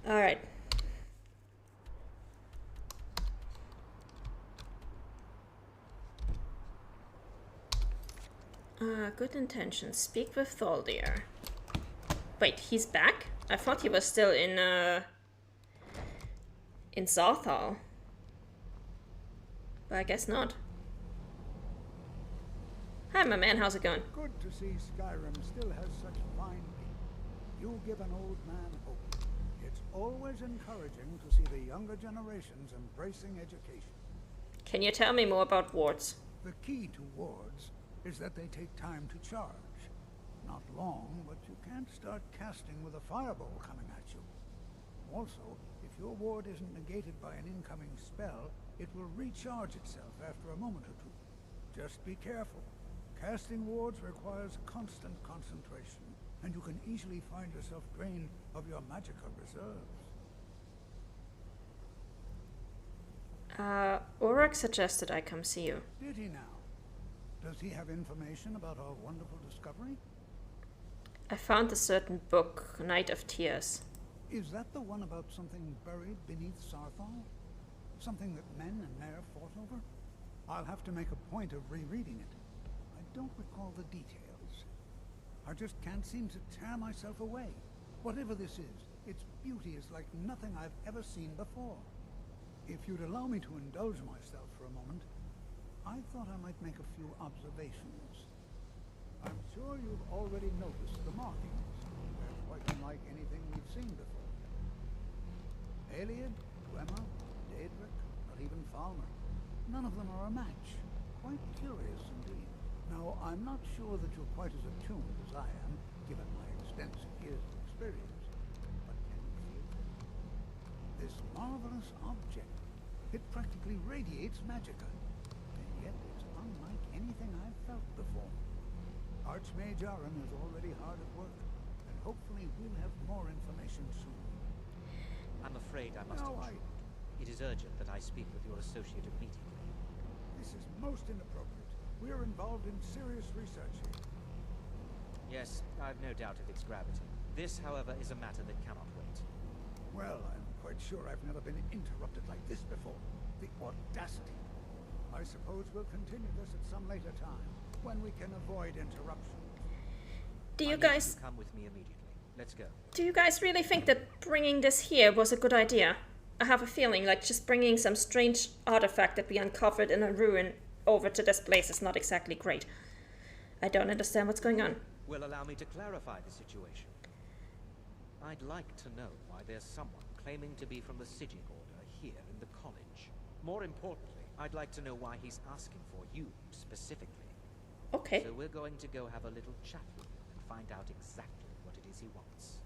Alright. Good intentions. Speak with Thaldir. Wait, he's back? I thought he was still in Zarthal. But I guess not. Hi, my man. How's it going? Good to see Skyrim still has such fine people. You give an old man hope. It's always encouraging to see the younger generations embracing education. Can you tell me more about wards? The key to wards is that they take time to charge. Not long, but you can't start casting with a fireball coming at you. Also, if your ward isn't negated by an incoming spell, it will recharge itself after a moment or two. Just be careful. Casting wards requires constant concentration, and you can easily find yourself drained of your magical reserves. Uruk suggested I come see you. Did he now? Does he have information about our wonderful discovery? I found a certain book, Night of Tears. Is that the one about something buried beneath Sarthal? Something that men and Mare fought over? I'll have to make a point of rereading it. I don't recall the details. I just can't seem to tear myself away. Whatever this is, its beauty is like nothing I've ever seen before. If you'd allow me to indulge myself for a moment, I thought I might make a few observations. I'm sure you've already noticed the markings. They're quite unlike anything we've seen before. Aliad, Gwema, Daedric, or even Falmer. None of them are a match. Quite curious indeed. Now, I'm not sure that you're quite as attuned as I am, given my extensive years of experience. But can you feel it? This marvelous object, it practically radiates magicka. And yet it's unlike anything I've felt before. Archmage Aran is already hard at work, and hopefully we'll have more information soon. I'm afraid I must intrude. It is urgent that I speak with your associate immediately. This is most inappropriate. We're involved in serious research here. Yes, I've no doubt of its gravity. This, however, is a matter that cannot wait. Well, I'm quite sure I've never been interrupted like this before. The audacity. I suppose we'll continue this at some later time, when we can avoid interruptions. Do you I need guys... to come with me immediately. Let's go. Do you guys really think that bringing this here was a good idea? I have a feeling like just bringing some strange artifact that we uncovered in a ruin over to this place is not exactly great. I don't understand what's going on. Will allow me to clarify the situation. I'd like to know why there's someone claiming to be from the Sigil Order here in the college. More importantly, I'd like to know why he's asking for you specifically. Okay. So we're going to go have a little chat with him and find out exactly what it is he wants.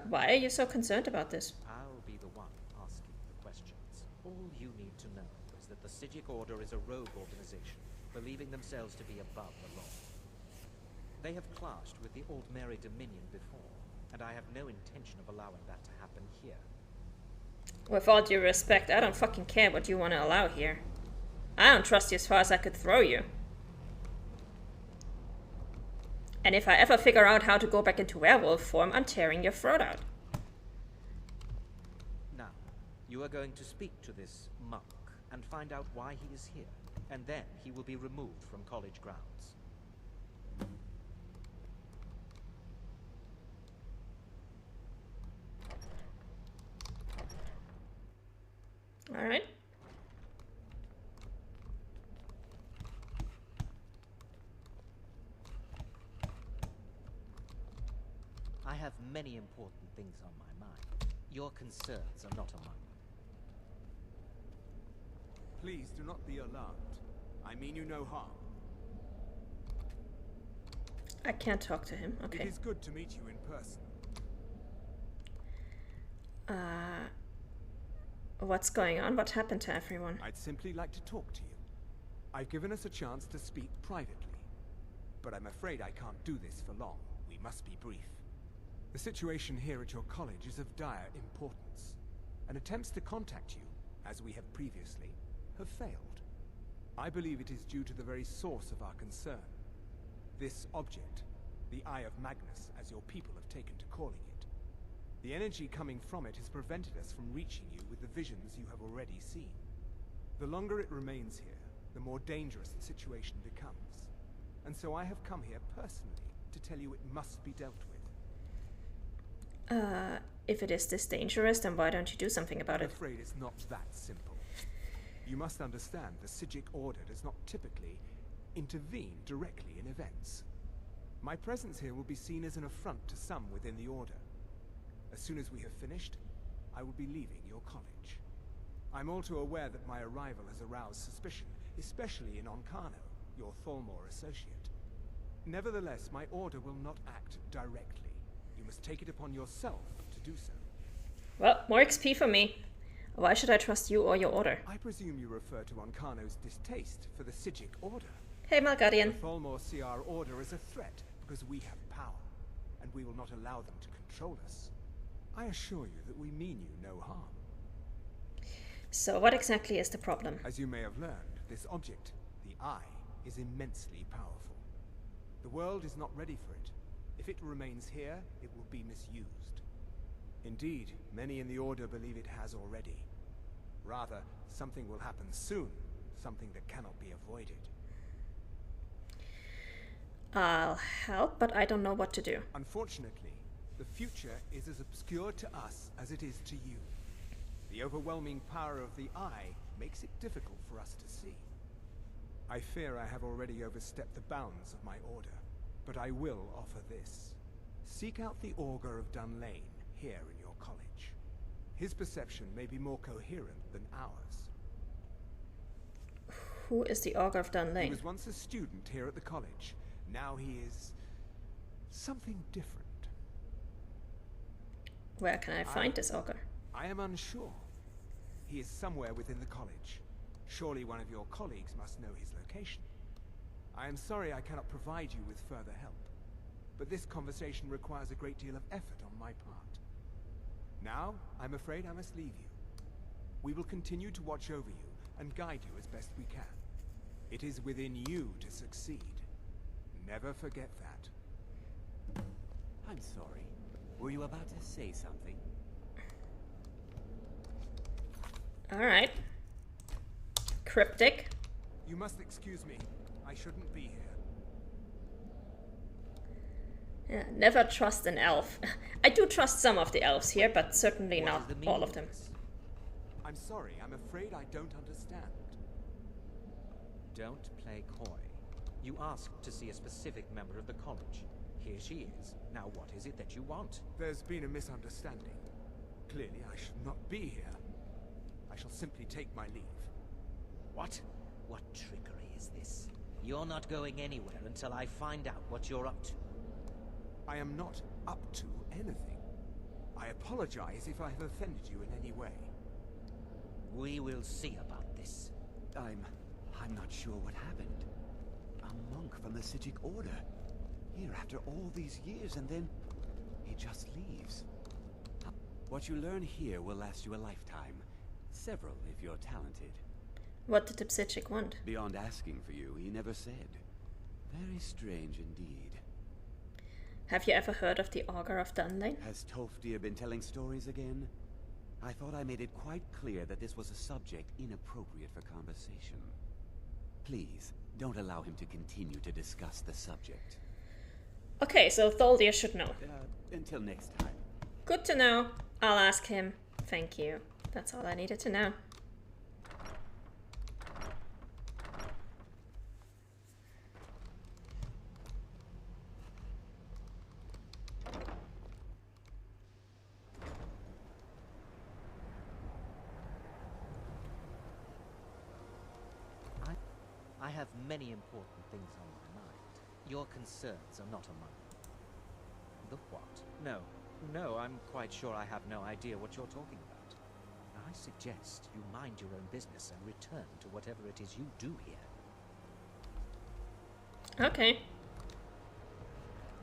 Why are you so concerned about this? I'll be the one asking the questions. All you need to know is that the Sigil Order is a rogue organization, believing themselves to be above the law. They have clashed with the Old Mary Dominion before, and I have no intention of allowing that to happen here. With all due respect, I don't fucking care what you want to allow here. I don't trust you as far as I could throw you. And if I ever figure out how to go back into werewolf form, I'm tearing your throat out. Now, you are going to speak to this monk and find out why he is here, and then he will be removed from college grounds. Alright. I have many important things on my mind. Your concerns are not among them. Please do not be alarmed. I mean you no harm. I can't talk to him. Okay. It is good to meet you in person. What's going on? What happened to everyone? I'd simply like to talk to you. I've given us a chance to speak privately. But I'm afraid I can't do this for long. We must be brief. The situation here at your college is of dire importance, and attempts to contact you, as we have previously, have failed. I believe it is due to the very source of our concern. This object, The Eye of Magnus, as your people have taken to calling it. The energy coming from it has prevented us from reaching you with the visions you have already seen. The longer it remains here, the more dangerous the situation becomes. And so I have come here personally to tell you it must be dealt with. If it is this dangerous, then why don't you do something about I'm it? afraid it's not that simple. You must understand the Psijic Order does not typically intervene directly in events. My presence here will be seen as an affront to some within the Order. As soon as we have finished, I will be leaving your college. I'm all too aware that my arrival has aroused suspicion, especially in Oncano, your Thalmor associate. Nevertheless, my Order will not act directly. You must take it upon yourself to do so. Well, more XP for me. Why should I trust you or your order? I presume you refer to Oncano's distaste for the Psijic Order. Hey, The Malguardian. Thalmor see our Order as a threat because we have power, and we will not allow them to control us. I assure you that we mean you no harm. So what exactly is the problem? As you may have learned, this object, the Eye, is immensely powerful. The world is not ready for it. If it remains here, it will be misused. Indeed, many in the Order believe it has already. Rather, something will happen soon, something that cannot be avoided. I'll help, but I don't know what to do. Unfortunately, the future is as obscure to us as it is to you. The overwhelming power of the Eye makes it difficult for us to see. I fear I have already overstepped the bounds of my Order, but I will offer this. Seek out the Augur of Dunlane here in your college. His perception may be more coherent than ours. Who is the Augur of He Dunlane? was once a student here at the college. Now he is something different. Where can I find this Augur? I am unsure. He is somewhere within the college. Surely one of your colleagues must know his location. I am sorry I cannot provide you with further help, but this conversation requires a great deal of effort on my part. Now, I'm afraid I must leave you. We will continue to watch over you and guide you as best we can. It is within you to succeed. Never forget that. I'm sorry. Were you about to say something? Alright. Cryptic. You must excuse me. I shouldn't be here. Yeah, never trust an elf. I do trust some of the elves here, but certainly What not is the meaning all of them. this? I'm sorry. I'm afraid I don't understand. Don't play coy. You asked to see a specific member of the college. Here she is. Now what is it that you want? There's been a misunderstanding. Clearly, I should not be here. I shall simply take my leave. What? What trickery is this? You're not going anywhere until I find out what you're up to. I am not up to anything. I apologize if I have offended you in any way. We will see about this. I'm not sure what happened. A monk from the Psijic Order. Here after all these years, and then he just leaves. What you learn here will last you a lifetime. Several, if you're talented. What did the Psijic want? Beyond asking for you, he never said. Very strange indeed. Have you ever heard of the Augur of Dunlane? Has Tofdir been telling stories again? I thought I made it quite clear that this was a subject inappropriate for conversation. Please, don't allow him to continue to discuss the subject. Okay, so Thaldir should know. Until next time. Good to know. I'll ask him. Thank you. That's all I needed to know. I have many important things on my mind. Your concerns are not among them. The what? No, I'm quite sure I have no idea what you're talking about. I suggest you mind your own business and return to whatever it is you do here. Okay.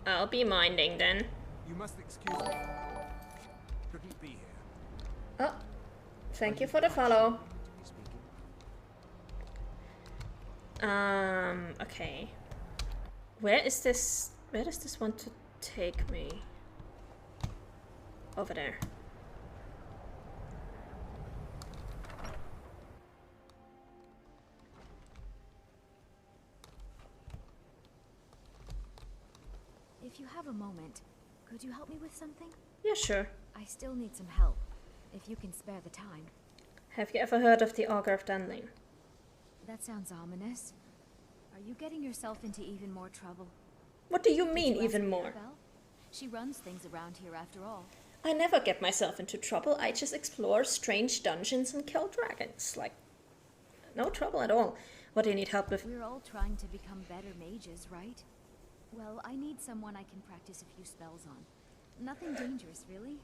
I'll be minding then. You must excuse me. Couldn't be here. Oh, thank you for the follow. To be speaking. Okay. Where is this Where does this want to take me? Over there. If you have a moment, could you help me with something? Yeah, sure. I still need some help, if you can spare the time. Have you ever heard of the Augur of Dunlane? That sounds ominous. Are you getting yourself into even more trouble? What do you Did mean, you ask even more? Mirabelle? She runs things around here after all. I never get myself into trouble. I just explore strange dungeons and kill dragons. Like, no trouble at all. What do you need help with? We're all trying to become better mages, right? Well, I need someone I can practice a few spells on. Nothing dangerous, really.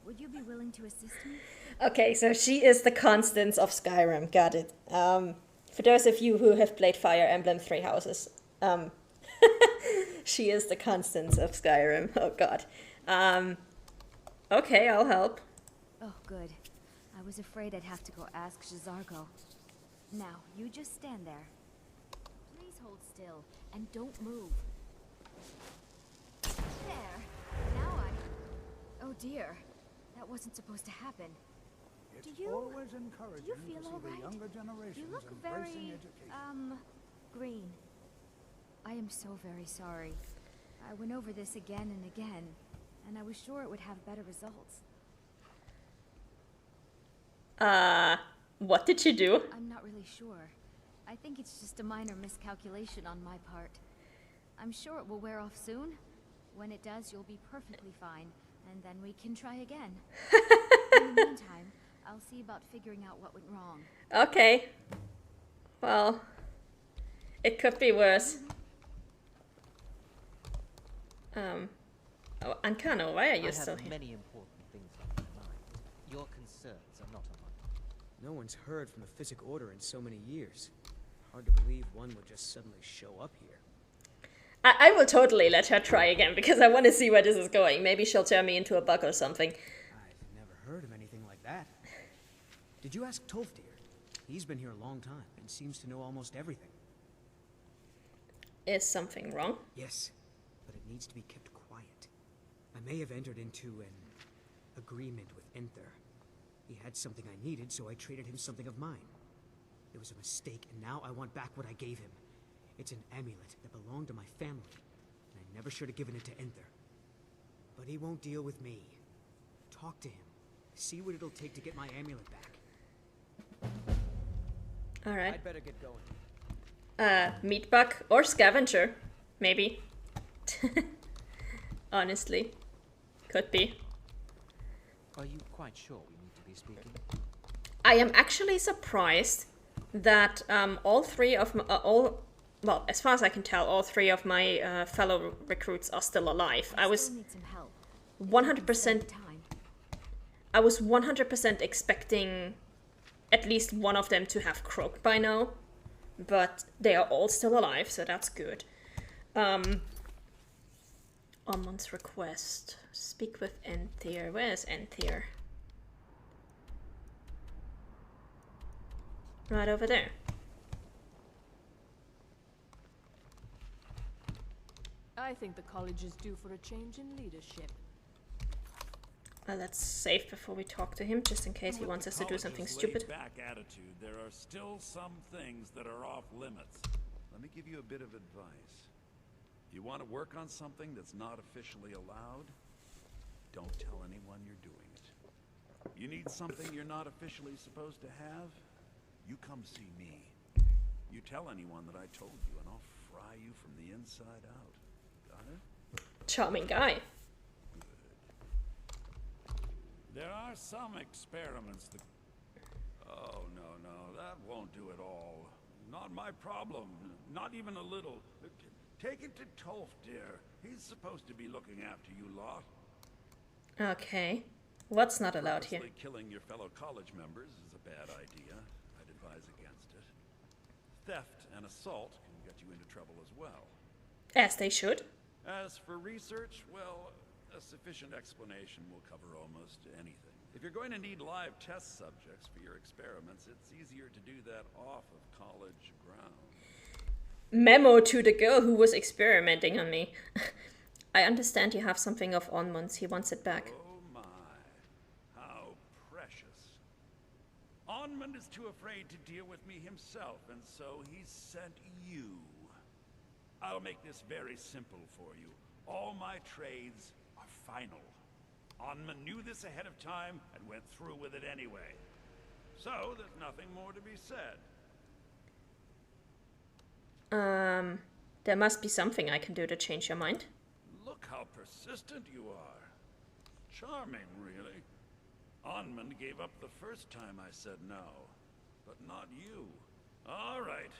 Would you be willing to assist me? Okay, so she is the Constance of Skyrim. Got it. For those of you who have played Fire Emblem Three Houses, she is the Constance of Skyrim. Oh god. Okay, I'll help. Oh, good. I was afraid I'd have to go ask J'zargo. Now, you just stand there. Please hold still, and don't move. There. Now oh dear. That wasn't supposed to happen. It's Do you- always encouraging Do you to feel see all the right? younger generations You look embracing very, education. green. I am so very sorry. I went over this again and again, and I was sure it would have better results. What did you do? I'm not really sure. I think it's just a minor miscalculation on my part. I'm sure it will wear off soon. When it does, you'll be perfectly fine, and then we can try again. In the meantime, I'll see about figuring out what went wrong. Okay. Well, it could be worse. Oh, Ancano, why are you I still have here? many important things on my mind. Your concerns are not among them. No one's heard from the Physic Order in so many years. Hard to believe one would just suddenly show up here. I will totally let her try again because I want to see where this is going. Maybe she'll turn me into a bug or something. I've never heard of anything like that. Did you ask Tolfdir? He's been here a long time and seems to know almost everything. Is something wrong? Yes, but it needs to be kept quiet. I may have entered into an agreement with Enther. He had something I needed, so I traded him something of mine. It was a mistake, and now I want back what I gave him. It's an amulet that belonged to my family, and I never should have given it to Enther. But he won't deal with me. Talk to him. See what it'll take to get my amulet back. Alright. I'd better get going. Meat bug or scavenger. Maybe. Honestly. Could be. Are you quite sure we need to be speaking? I am actually surprised that all three of my, well, as far as I can tell, all three of my fellow recruits are still alive. I was still need some help. 100%. Time. I was 100% expecting at least one of them to have croaked by now, but they are all still alive, so that's good. Ormond's request. Speak with Enthyr. Where is Enthyr? Right over there. I think the college is due for a change in leadership. Let's save before we talk to him, just in case he wants us to do something stupid. Back attitude, there are still some things that are off limits. Let me give you a bit of advice. You want to work on something that's not officially allowed? Don't tell anyone you're doing it. You need something you're not officially supposed to have? You come see me. You tell anyone that I told you, and I'll fry you from the inside out. Got it? Charming guy. There are some experiments that... Oh, no, that won't do it all. Not my problem. Not even a little. Take it to Tolfdir. He's supposed to be looking after you lot. Okay. What's not allowed here? Purposely killing your fellow college members is a bad idea. I'd advise against it. Theft and assault can get you into trouble as well. As they should. As for research, well, a sufficient explanation will cover almost anything. If you're going to need live test subjects for your experiments, it's easier to do that off of college grounds. memo to the girl who was experimenting on me. I understand you have something of Onmund's. He wants it back. Oh my, how precious. Onmund is too afraid to deal with me himself, and so he's sent you. I'll make this very simple for you. All my trades are final. Onmund knew this ahead of time and went through with it anyway. So there's nothing more to be said. There must be something I can do to change your mind. Look how persistent you are. Charming, really. Onmund gave up the first time I said no, but not you. All right,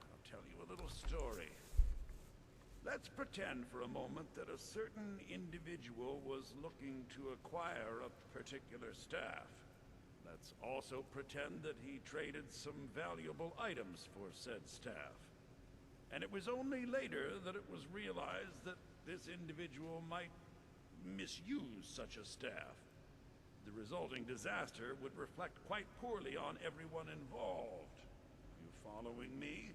I'll tell you a little story. Let's pretend for a moment that a certain individual was looking to acquire a particular staff. Let's also pretend that he traded some valuable items for said staff. And it was only later that it was realized that this individual might misuse such a staff. The resulting disaster would reflect quite poorly on everyone involved. You following me?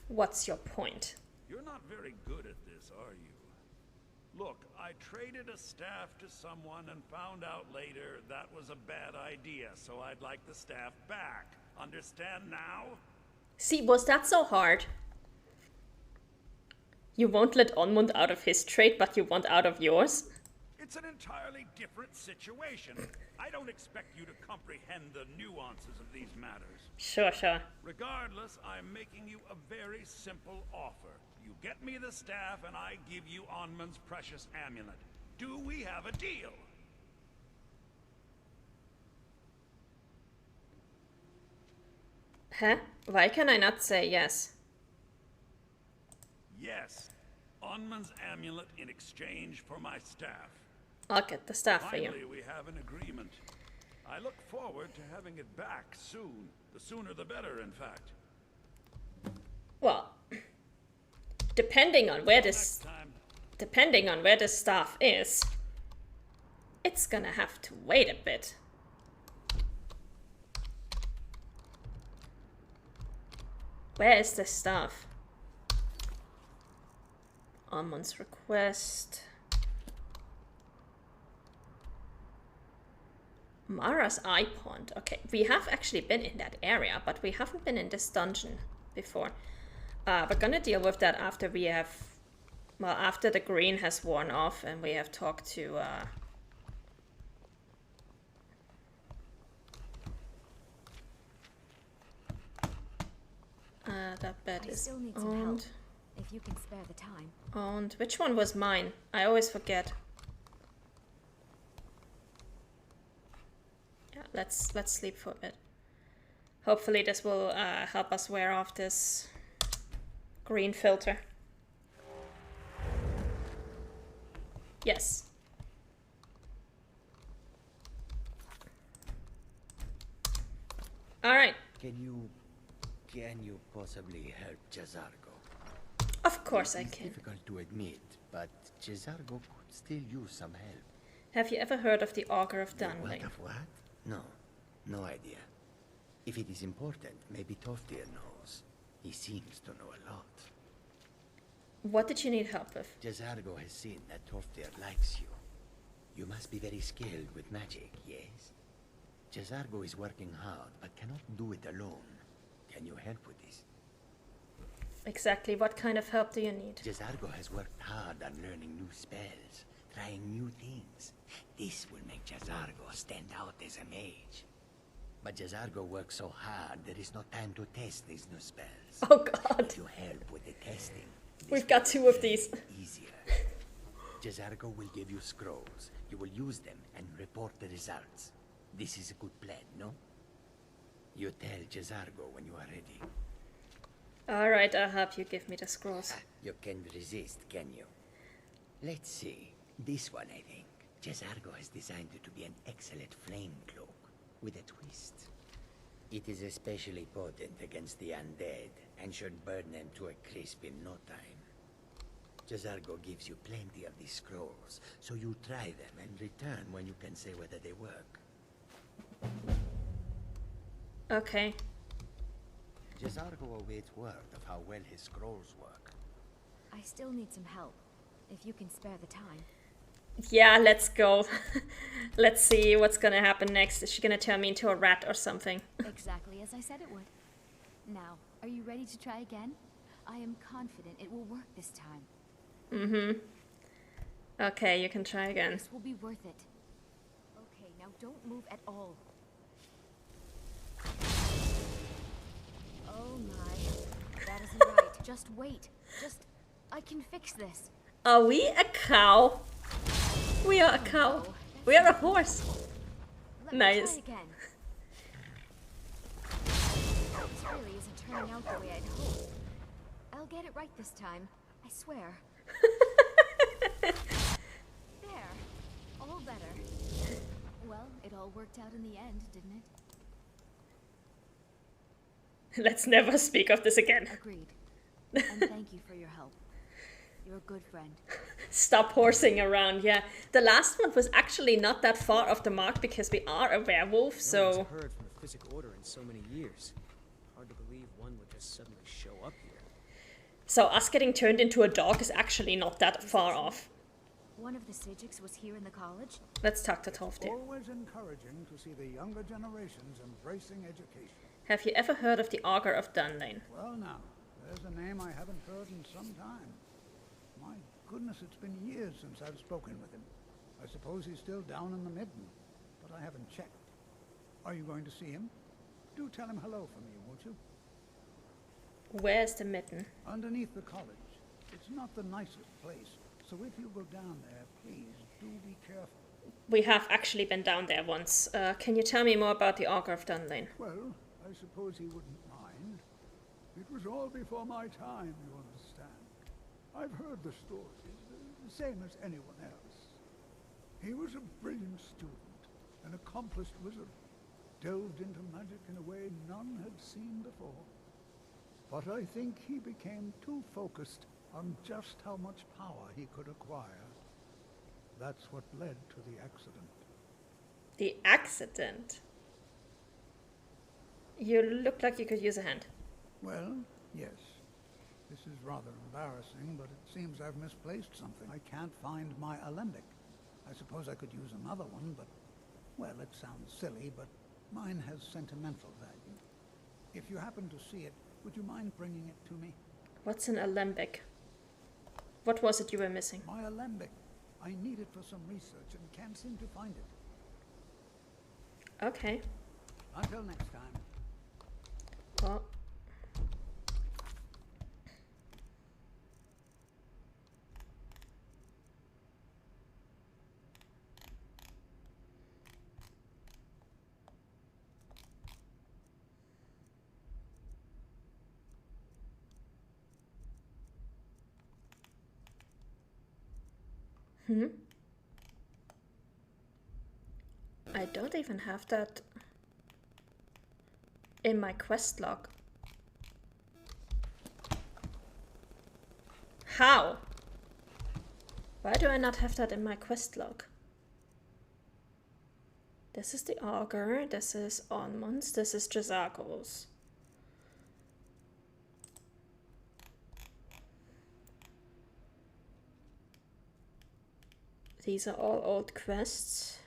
What's your point? You're not very good at this, are you? Look, I traded a staff to someone and found out later that was a bad idea, so I'd like the staff back. Understand now? See, was that so hard? You won't let Onmund out of his trade, but you want out of yours? It's an entirely different situation. I don't expect you to comprehend the nuances of these matters. Sure, sure. Regardless, I'm making you a very simple offer. You get me the staff and I give you Onmund's precious amulet. Do we have a deal? Huh? Why can I not say yes? Yes. Onmund's amulet in exchange for my staff. I'll get the staff for you. Finally, we have an agreement. I look forward to having it back soon. The sooner the better, in fact. Well, depending on where this staff is, it's gonna have to wait a bit. Where is the staff? Onmund's request. Mara's Eye Pond. Okay, we have actually been in that area, but we haven't been in this dungeon before. We're gonna deal with that after we have, well, after the green has worn off and we have talked to, that bed I is still need some help, owned. if you can spare the time. Owned. Which one was mine? I always forget. Yeah, let's sleep for a bit. Hopefully this will help us wear off this green filter. Yes. All right. Can you possibly help Jazargo? Of course I It's can. difficult to admit, but Jazargo could still use some help. Have you ever heard of the Augur of Dunling? What? No, no idea. If it is important, maybe Toftir knows. He seems to know a lot. What did you need help with? Jazargo has seen that Toftir likes you. You must be very skilled with magic, yes? Jazargo is working hard, but cannot do it alone. Can you help with this? Exactly what kind of help do you need? Jazargo has worked hard on learning new spells, trying new things. This will make Jazargo stand out as a mage. But Jazargo works so hard, there is no time to test these new spells. Oh god. If you help with the testing, We've got two of these. easier. Jazargo will give you scrolls. You will use them and report the results. This is a good plan, no? You tell Jazargo when you are ready. Alright, I'll help you give me the scrolls. You can resist, can you? Let's see. This one, I think. Jazargo has designed it to be an excellent flame cloak, with a twist. It is especially potent against the undead, and should burn them to a crisp in no time. Jazargo gives you plenty of these scrolls, so you try them and return when you can say whether they work. Okay. Jezargo awaits word of how well his scrolls work. I still need some help, if you can spare the time. Yeah, let's go. Let's see what's gonna happen next. Is she gonna turn me into a rat or something? Exactly as I said it would. Now, are you ready to try again? I am confident it will work this time. Mm-hmm. Okay, you can try again. This will be worth it. Okay, now don't move at all. Oh my. That isn't right. Just wait. I can fix this. Are we a cow? We are a cow. No, We are a horse. Let me Nice. try again. This really isn't turning out the way I'd hoped. I'll get it right this time. I swear. There. All better. Well, it all worked out in the end, didn't it? Let's never speak of this again. Agreed. And thank you for your help. You're a good friend. Stop horsing around, yeah. The last one was actually not that far off the mark because we are a werewolf, No so... one's heard from the Physic Order in so many years. Hard to believe one would just suddenly show up here. So us getting turned into a dog is actually not that far off. One of the Sijiks was here in the college? Let's talk to Tolfdir. Always encouraging to see the younger generations embracing education. Have you ever heard of the Augur of Dunlane? Well now, there's a name I haven't heard in some time. My goodness, it's been years since I've spoken with him. I suppose he's still down in the Midden, but I haven't checked. Are you going to see him? Do tell him hello for me, won't you? Where's the mitten? Underneath the college. It's not the nicest place, so if you go down there, please do be careful. We have actually been down there once. Can you tell me more about the Augur of Dunlane? Well, I suppose he wouldn't mind. It was all before my time, you understand. I've heard the stories, the same as anyone else. He was a brilliant student, an accomplished wizard, delved into magic in a way none had seen before. But I think he became too focused on just how much power he could acquire. That's what led to the accident. The accident? You look like you could use a hand. Well, yes. This is rather embarrassing, but it seems I've misplaced something. I can't find my alembic. I suppose I could use another one, but, well, it sounds silly, but mine has sentimental value. If you happen to see it, would you mind bringing it to me? What's an alembic? What was it you were missing? My alembic. I need it for some research and can't seem to find it. Okay. Until next time. Well... I don't even have that in my quest log. How? Why do I not have that in my quest log? This is the Augur, this is Onmund's, this is Jezargo's. These are all old quests.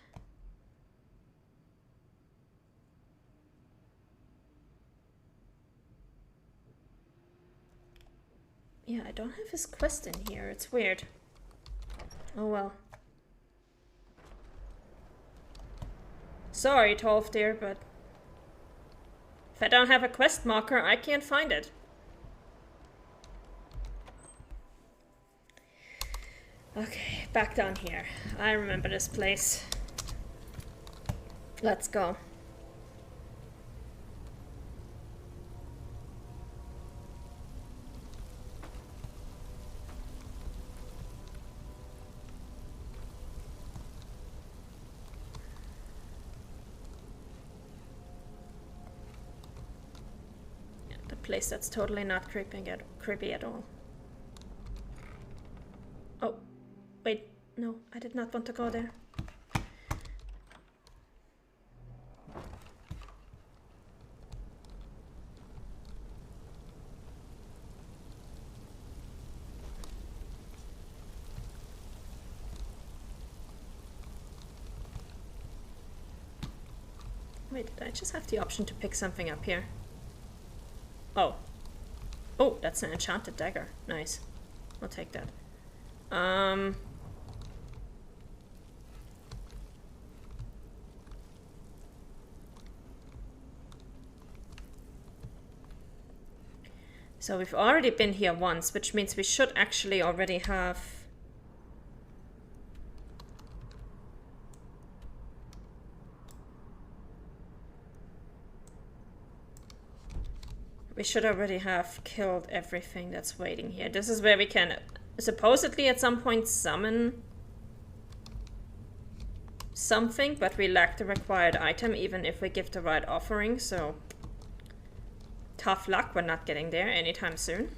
Yeah, I don't have his quest in here. It's weird. Oh well. Sorry, Tolfdir, but if I don't have a quest marker, I can't find it. Okay, back down here. I remember this place. Let's go. Yeah, the place that's totally not creepy at all. Oh. Wait, no, I did not want to go there. Wait, did I just have the option to pick something up here? Oh. Oh, that's an enchanted dagger. Nice. I'll take that. So we've already been here once, which means we should actually already have... We should already have killed everything that's waiting here. This is where we can supposedly at some point summon something, but we lack the required item even if we give the right offering, so tough luck, we're not getting there anytime soon.